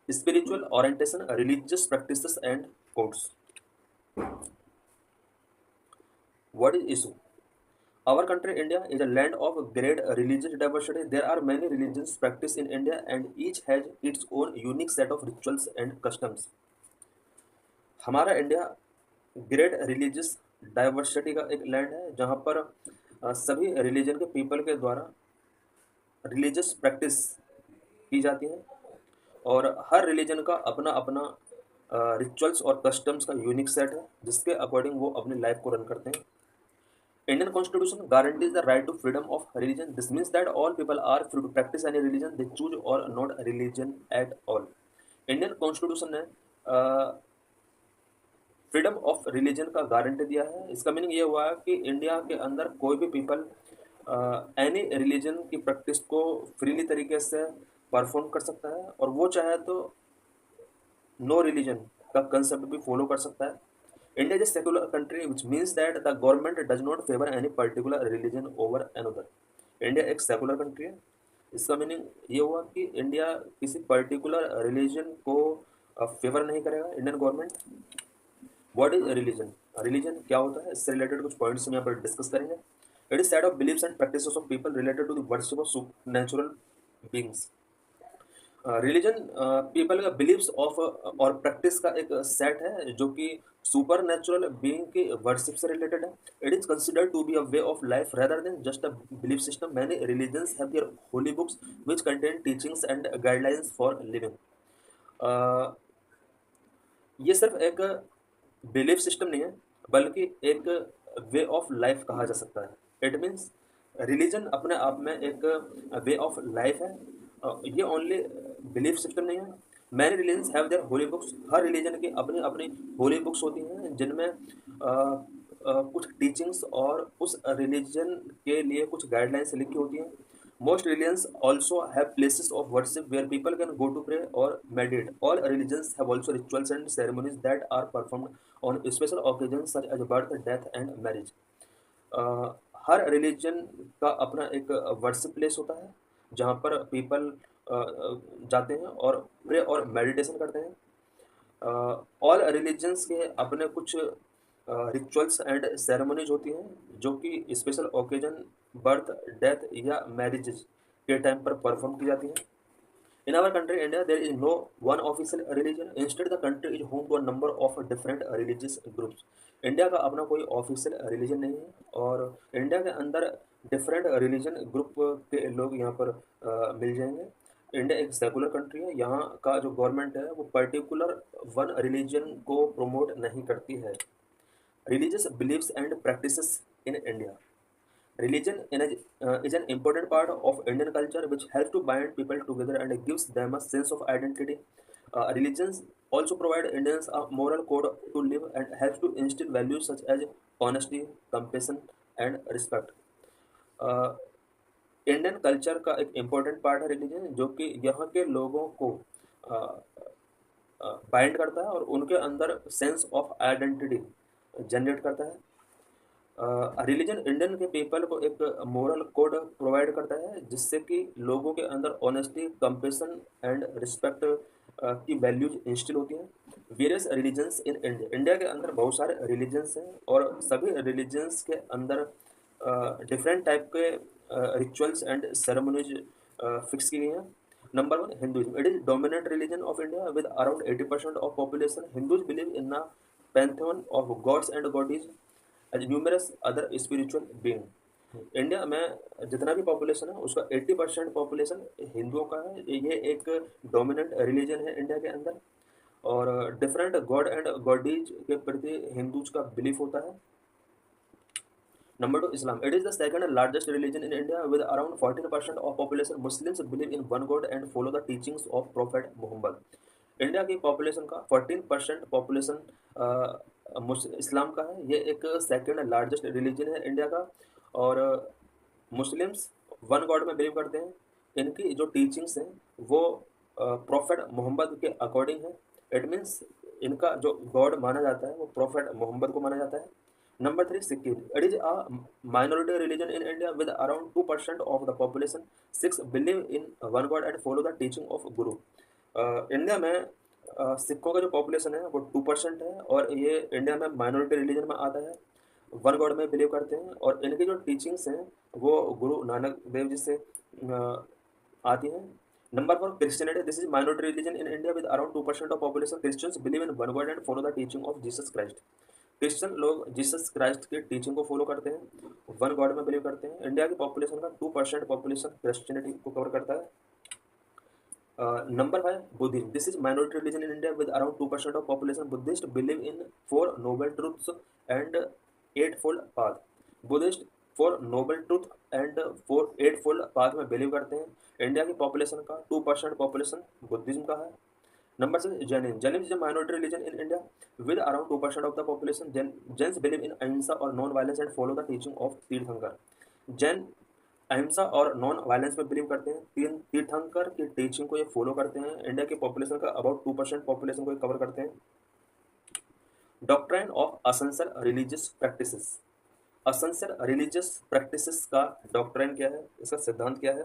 spiritual orientation, religious practices and codes. What is issue? Our country, India, is a land of great religious diversity. There are many religions practiced in India, and each has its own unique set of rituals and customs. हमारा India great religious diversity का एक land है जहाँ पर सभी religion के people के द्वारा रिलीजियस प्रैक्टिस की जाती है और हर रिलीजन का अपना अपना रिचुअल्स और कस्टम्स का यूनिक सेट है जिसके अकॉर्डिंग वो अपनी लाइफ को रन करते हैं. Indian Constitution guarantees the right to freedom of religion. This means that all people are free to practice any religion they choose or not religion at all. Indian Constitution ने freedom of religion का guarantee दिया है. इसका meaning ये हुआ कि India के अंदर कोई भी पीपल एनी रिलीजन की प्रैक्टिस को फ्रीली तरीके से परफॉर्म कर सकता है और वो चाहे तो नो रिलीजन का कंसेप्ट भी फॉलो कर सकता है. India is a secular country, which means that the government does not favor any particular religion over another. India एक सेकुलर कंट्री है. इसका मीनिंग ये हुआ कि इंडिया किसी पर्टिकुलर रिलीजन को फेवर नहीं करेगा. Indian government. What is religion? Religion क्या होता है, इससे रिलेटेड कुछ पॉइंट्स हम यहाँ पर डिस्कस करेंगे. It is set of believes and practices of people related to the worship of supernatural beings. Religion people का बिलीव्स ऑफ और प्रैक्टिस का एक सेट है जो कि सुपर नेचुरल बीइंग के वर्शिप से रिलेटेड है. It is considered to be a way of life rather than just a belief system. Many religions have their holy books which contain teachings and guidelines for living. ये सिर्फ एक belief system नहीं है बल्कि एक वे of life कहा जा सकता है. इट मीन्स रिलीजन अपने आप में एक वे ऑफ लाइफ है. ये ओनली बिलीफ सिस्टम नहीं है. Many religions have their holy books. Her religion की अपनी अपनी होली बुक्स होती हैं जिनमें कुछ टीचिंग्स और उस रिलीजन के लिए कुछ गाइडलाइंस लिखी होती हैं. Most religions also have places of worship where people can go to pray or meditate. All religions have also rituals and ceremonies that are performed on special occasions such as birth, death and marriage. Her religion का अपना एक worship place होता है जहाँ पर people जाते हैं और प्रे और मेडिटेशन करते हैं. ऑल रिलीजन्स के अपने कुछ रिचुअल्स एंड सेरेमनीज होती हैं जो कि स्पेशल ओकेजन, बर्थ, डेथ या मैरिजेज के टाइम पर परफॉर्म की जाती हैं. In our country, India, there is no one official religion. Instead, the country is home to a number of different religious groups. India का अपना कोई ऑफिशियल रिलीजन नहीं है और इंडिया के अंदर डिफरेंट रिलीजन ग्रुप के लोग यहाँ पर मिल जाएंगे. इंडिया एक सेकुलर कंट्री है. यहाँ का जो गवर्नमेंट है वो पर्टिकुलर वन रिलीजन को प्रमोट नहीं करती है. Religious believes and practices in India. Religion is an important part of Indian culture which helps to bind people together and gives them a sense of identity. Religions also provide Indians a moral code to live and helps to instill values such as honesty, compassion and respect. Indian culture का एक important part है religion जो कि यहाँ के लोगों को bind करता है और उनके अंदर सेंस ऑफ आइडेंटिटी जनरेट करता है. रिलीजन इंडियन के पीपल को एक मोरल कोड प्रोवाइड करता है जिससे कि लोगों के अंदर ऑनेस्टी, कंपेशन एंड रिस्पेक्ट की वैल्यूज इंस्टिल होती हैं. Various religions in India. India के अंदर बहुत सारे रिलीजन्स हैं और सभी रिलीजन्स के अंदर डिफरेंट टाइप के रिचुअल्स एंड सेरेमनीज फिक्स की गई हैं. Number 1, Hinduism. It is dominant religion of India with around 80% of population. Hindus believe in a pantheon of gods and goddesses as numerous other spiritual being. India में जितना भी population है उसका 80% population हिंदुओं का है. ये एक डोमिनेंट रिलीजन है इंडिया के अंदर और डिफरेंट गॉड एंड गॉडीज के प्रति हिंदूज का बिलीफ होता है. Number 2, Islam. It is the second largest religion in India with around 14% of population. Muslims believe in one God and follow the teachings of prophet Mohammed. India की population का 14% population Islam का है. ये एक second largest religion है India का और Muslims one God में बिलीव करते हैं. इनकी जो टीचिंग्स हैं वो प्रोफेट मोहम्मद के अकॉर्डिंग है. इट मीन्स इनका जो गॉड माना जाता है वो प्रोफेट मोहम्मद को माना जाता है. Number 3, Sikhism. It is a minority religion in India with around 2% of the population. Six believe in one God and follow the teaching of Guru. India में सिखों का जो पॉपुलेशन है वो 2% है, और ये इंडिया में माइनॉरिटी रिलीजन में आता है। वन गॉड में बिलीव करते हैं, और इनकी जो टीचिंग्स हैं वो गुरु नानक देव जी से आती हैं। Number 4, Christianity. This is minority religion in India with around 2% of population. Christians believe in one God and follow the teaching of Jesus Christ. Christian लोग जीसस क्राइस्ट की टीचिंग को फॉलो करते हैं, वन गॉड में believe करते हैं। India की population का 2% पॉपुलेशन क्रिश्चियनिटी को कवर करता है। Number 5, Buddhism. This is minority religion in India with around 2% of population. Buddhists believe in 4 noble truths and eightfold path. Buddhist 4 noble truth and 4 eightfold path में believe करते हैं। India की population का 2% population Buddhism का है। Number 6, Jainism. Jainism is a minority religion in India with around 2% of the population. Jains believe in ahimsa or non-violence and follow the teaching of Tirthankar. Jain अहिंसा और non violence में believe करते हैं। तीर्थंकर की teaching को ये फॉलो करते हैं। इंडिया की पॉपुलेशन का अबाउट 2% पॉपुलेशन को ये कवर करते हैं। Doctrine of essential religious practices. Essential religious practices का डॉक्ट्राइन क्या है, इसका सिद्धांत क्या है?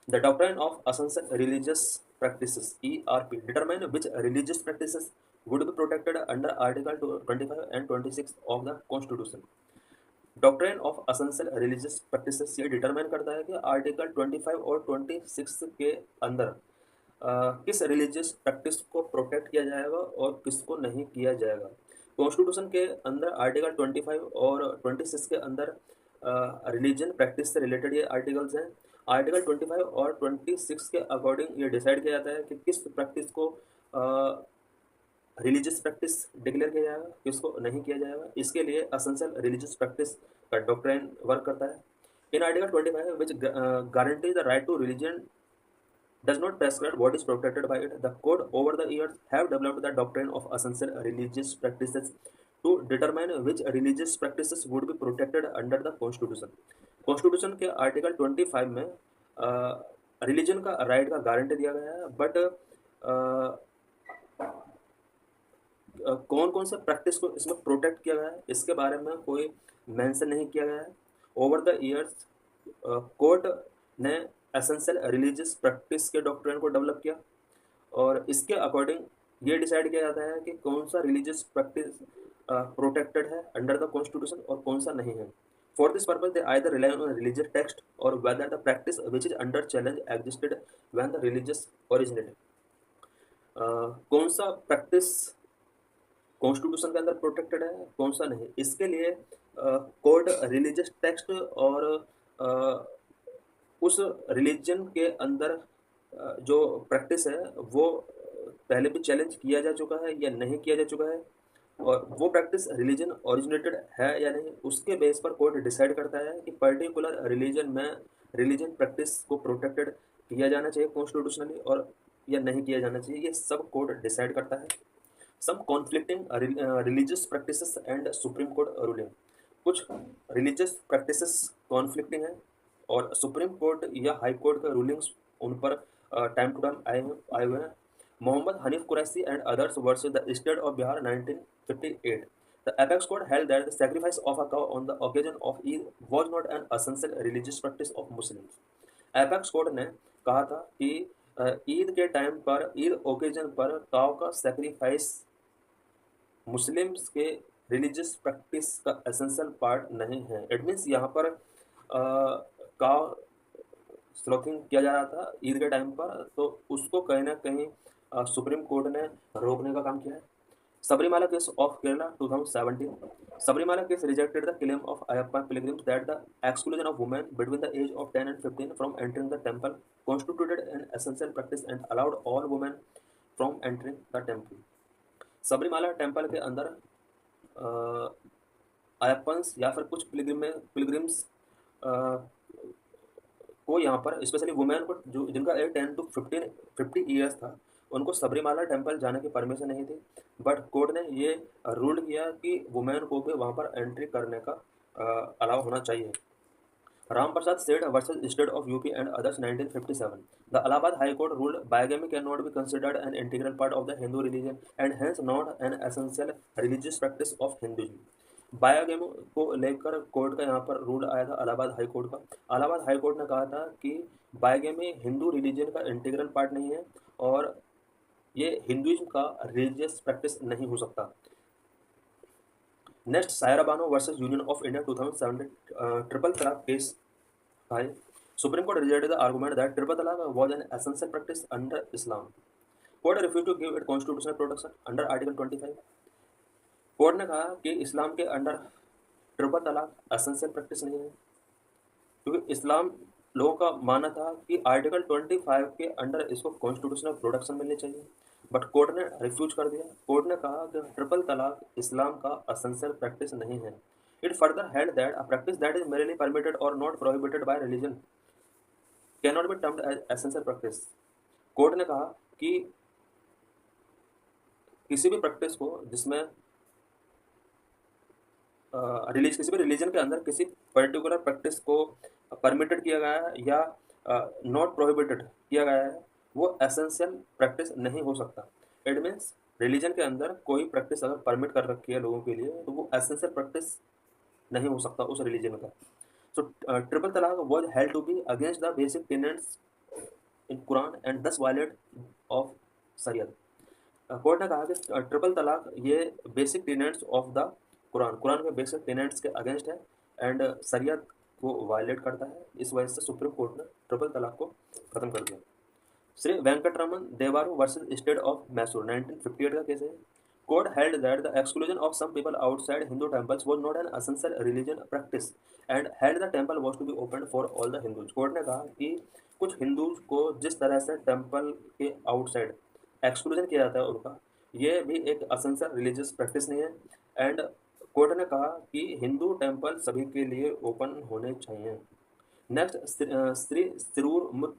The doctrine of essential religious practices ERP determine which religious practices would be protected under Article 25 and 26 of the Constitution. Doctrine of essential religious practices ये determine करता है कि आर्टिकल 25 और 26 के अंदर किस रिलीजियस प्रैक्टिस को प्रोटेक्ट किया जाएगा और किसको नहीं किया जाएगा। कॉन्स्टिट्यूशन के अंदर आर्टिकल 25 और 26 के अंदर रिलीजन प्रैक्टिस से रिलेटेड ये आर्टिकल्स हैं। आर्टिकल 25 और 26 के अकॉर्डिंग ये डिसाइड किया जाता है कि किस प्रैक्टिस को रिलीजियस प्रैक्टिस डिक्लेयर किया जाएगा, किसको नहीं किया जाएगा। इसके लिए असेंशियल रिलीजियस प्रैक्टिस का डॉक्ट्राइन वर्क करता है। In article 25 which guarantee the right to religion does not prescribe what is protected by it. The code over the years have developed the doctrine of essential religious practices to determine which religious practices would be protected under the constitution. Constitution के article 25 में religion का right का guarantee दिया गया है, but कौन कौन से प्रैक्टिस को इसमें प्रोटेक्ट किया गया है इसके बारे में कोई मेंशन नहीं किया गया है। ओवर द इयर्स कोर्ट ने एसेंशियल रिलीजियस प्रैक्टिस के डॉक्ट्रिन को डेवलप किया, और इसके अकॉर्डिंग ये डिसाइड किया जाता है कि कौन सा रिलीजियस प्रैक्टिस प्रोटेक्टेड है अंडर द कॉन्स्टिट्यूशन और कौन सा नहीं है। For this purpose they either rely on religious text और whether the practice which is under challenge existed when the religious originated. कौन सा प्रैक्टिस कॉन्स्टिट्यूशन के अंदर प्रोटेक्टेड है, कौन सा नहीं, इसके लिए कोड रिलीजियस टेक्स्ट और उस रिलीजन के अंदर जो प्रैक्टिस है वो पहले भी चैलेंज किया जा चुका है या नहीं किया जा चुका है, और वो प्रैक्टिस रिलीजन ओरिजिनेटेड है या नहीं, उसके बेस पर कोर्ट डिसाइड करता है कि पर्टिकुलर रिलीजन में रिलीजन प्रैक्टिस को प्रोटेक्टेड किया जाना चाहिए कॉन्स्टिट्यूशनली और या नहीं किया जाना चाहिए। ये सब कोर्ट डिसाइड करता है। Some conflicting religious practices and supreme court ruling. कुछ रिलीजियस प्रैक्टिसेस कॉन्फ्लिक्टिंग है और सुप्रीम कोर्ट या हाई कोर्ट का रूलिंग्स उन पर टाइम टू टाइम आए हुए हैं। Mohammad Hanif Qureshi and others versus the state of Bihar 1958। The apex court held that the sacrifice of a cow on the occasion of Eid was not an essential religious practice of Muslims. Apex court ने कहा था कि ईद के time पर, Eid occasion पर काव का sacrifice Muslims के रिलीजियस प्रैक्टिस का एसेंशियल पार्ट नहीं है। इट मीन्स यहाँ पर काव स्लॉथिंग किया जा रहा था ईद के टाइम पर, तो उसको कहीं ना कहीं सुप्रीम कोर्ट ने रोकने का काम किया है। Sabarimala case of Kerala 2017। Sabarimala case rejected the claim of Ayyappa pilgrims that the exclusion of women between the age of 10 and 15 from entering the temple constituted an essential practice and allowed all women from entering the temple. Sabarimala temple के अंदर अयप्पन्स या फिर कुछ pilgrims को यहाँ पर specially women को जो जिनका एज 10 to 50 ईयर्स था उनको सबरीमाला टेम्पल जाने की परमिशन नहीं थी, बट कोर्ट ने ये रूल किया कि वुमेन को भी वहाँ पर एंट्री करने का अलाउ होना चाहिए। Ram Prasad Seth versus state of UP and others 1957। The Allahabad high court ruled bigamy can not be considered an integral part of the Hindu religion and hence not an essential religious practice of Hinduism. Bigamy को लेकर court का यहाँ पर rule आया था Allahabad high court का। Allahabad high court ने कहा था कि बायोगेमी हिंदू रिलीजन का इंटीग्रल पार्ट नहीं है और ये हिंदुइज्म का रिलीजियस प्रैक्टिस नहीं हो सकता। Next, Saira Bano versus union of India 2017 triple talaq case है। Supreme court rejected the argument that triple talaq was an essential practice under Islam. Court refuse to give it constitutional protection under article 25। Court ने कहा कि Islam के under triple talaq essential practice नहीं है, क्योंकि इस्लाम लोगों का मानना था कि आर्टिकल 25 के अंडर इसको कॉन्स्टिट्यूशनल प्रोटेक्शन मिलनी चाहिए, बट कोर्ट ने रिफ्यूज कर दिया। कोर्ट ने कहा कि ट्रिपल तलाक इस्लाम का एसेंशियल प्रैक्टिस नहीं है। It further held that a practice that is merely permitted और not prohibited by religion can not be termed as essential practice. Court ने कहा कि किसी भी प्रैक्टिस को जिसमें किसी भी रिलीजन के अंदर किसी पर्टिकुलर प्रैक्टिस को परमिटेड किया गया है या नॉट प्रोहिबिटेड किया गया है, वो एसेंशियल प्रैक्टिस नहीं हो सकता। इट मीन्स रिलीजन के अंदर कोई प्रैक्टिस अगर परमिट कर रखी है लोगों के लिए तो वो एसेंशियल प्रैक्टिस नहीं हो सकता उस रिलीजन का। So triple talaq was held to be against the basic tenets in Quran and thus violate of Shariat. Court ने कहा कि ट्रिपल तलाक ये basic tenets of the Quran के बेसिक टेनेंट्स के अगेंस्ट है एंड शरीयत को वायलेट करता है। इस वजह से सुप्रीम कोर्ट ने ट्रिपल तलाक को खत्म कर दिया। श्री वेंकटरमन देवारू वर्सेस स्टेट ऑफ मैसूर 1958 का केस है। Court held that the exclusion of some people outside Hindu temples was not an essential religion practice and held the temple was to be open for all the Hindus. Court ने कहा कि कुछ Hindus को जिस तरह से टेम्पल के आउटसाइड एक्सक्लूजन किया जाता है उनका, ये भी एक एसेंशियल रिलीजियस प्रैक्टिस नहीं है। एंड कोर्ट ने कहा कि हिंदू टेम्पल सभी के लिए ओपन होने चाहिए। Next, Shri Shirur Mutt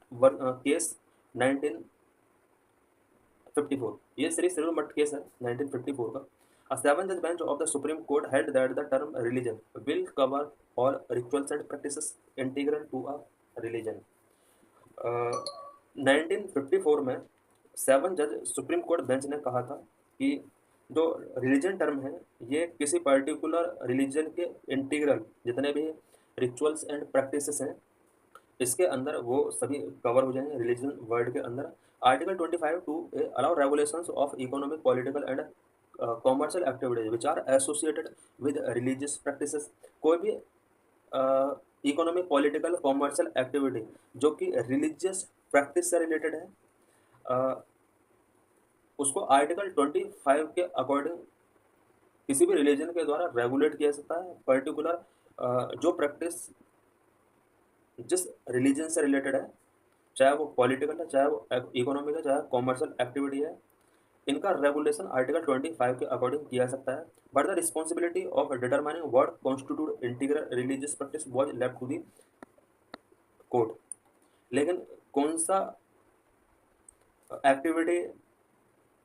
case 1954। ये श्री सिरूर मठ केस है 1954 का। A seven judge bench of the Supreme Court held that the term religion will cover all rituals and practices integral to a religion. 1954 में 7 जज सुप्रीम कोर्ट बेंच ने कहा था कि जो रिलीजन टर्म है ये किसी पर्टिकुलर रिलीजन के इंटीग्रल जितने भी रिचुअल्स एंड प्रैक्टिसेस हैं इसके अंदर वो सभी कवर हो जाएंगे रिलीजन वर्ड के अंदर। Article 25 to allow regulations of economic political and commercial activities which are associated with religious practices. कोई भी इकोनॉमिक पॉलिटिकल कॉमर्शियल एक्टिविटी जो कि रिलीजियस प्रैक्टिस से रिलेटेड है उसको आर्टिकल 25 के अकॉर्डिंग किसी भी रिलीजन के द्वारा रेगुलेट किया सकता है। पर्टिकुलर जो प्रैक्टिस जिस रिलीजन से रिलेटेड है, चाहे वो पॉलिटिकल है, चाहे वो इकोनॉमिक है, चाहे कॉमर्शियल एक्टिविटी है, इनका रेगुलेशन आर्टिकल 25 के अकॉर्डिंग किया सकता है। But the responsibility of determining what constitute integral religious practice was left to the court. लेकिन कौन सा एक्टिविटी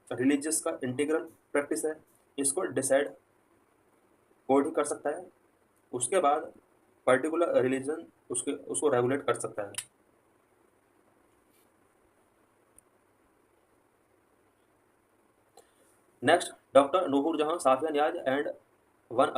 रिलीजियस का इंटीग्रल प्रैक्टिस है इसको डिसाइड कोर्ट ही कर सकता है। उसके बाद पर्टिकुलर रिलीजन उसको रेगुलेट कर सकता है। Next, doctor Nupur Jahan Safia Niaz and one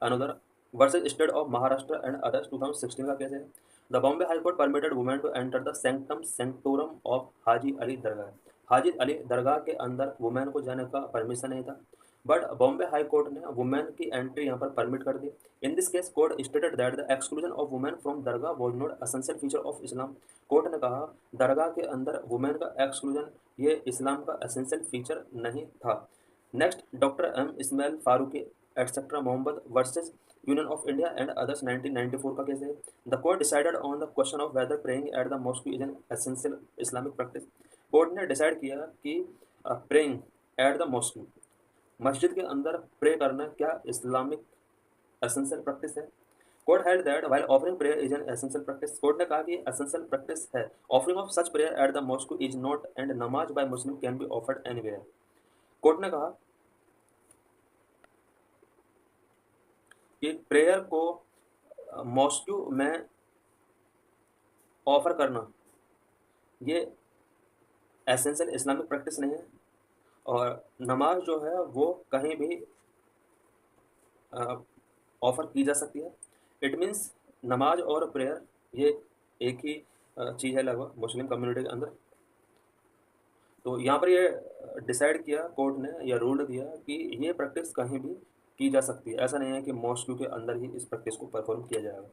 another versus state of Maharashtra and others 2016 का केस है। The Bombay high court permitted women to enter the sanctum sanctorum of Haji Ali Dargah. Haji Ali Dargah के अंदर वुमेन को जाने का परमिशन नहीं था, बट बॉम्बे हाई कोर्ट ने वुमेन की एंट्री यहाँ पर परमिट कर दी। In this case court stated that the exclusion of women from Dargah was not essential feature of Islam. Court ने कहा दरगाह के अंदर वुमेन का एक्सक्लूजन ये इस्लाम का एसेंशियल फीचर नहीं था। Next, doctor M Ismail Faruqui etcetera Mohammed versus union of India and others 1994 का केस है। The court decided on the question of whether praying at the mosque is an essential Islamic practice. Court ने decide किया कि praying at the mask मस्जिद के अंदर pray करना क्या इस्लामिक एसेंशियल प्रैक्टिस है। Court held that while offering prayer is an essential practice. Court ने कहा कि एसेंशियल प्रैक्टिस है। Offering of such prayer at the mosque is not and namaz by Muslim can be offered anywhere. Court ने कहा कि prayer को mask में offer करना ये एसेंशियल इस्लामिक प्रैक्टिस नहीं है और नमाज जो है वो कहीं भी ऑफ़र की जा सकती है। इट मीन्स नमाज और प्रेयर ये एक ही चीज़ है लगभग मुस्लिम कम्युनिटी के अंदर। तो यहाँ पर ये डिसाइड किया कोर्ट ने या रूल दिया कि ये प्रैक्टिस कहीं भी की जा सकती है। ऐसा नहीं है कि मॉस्क के अंदर ही इस प्रैक्टिस को परफॉर्म किया जाएगा।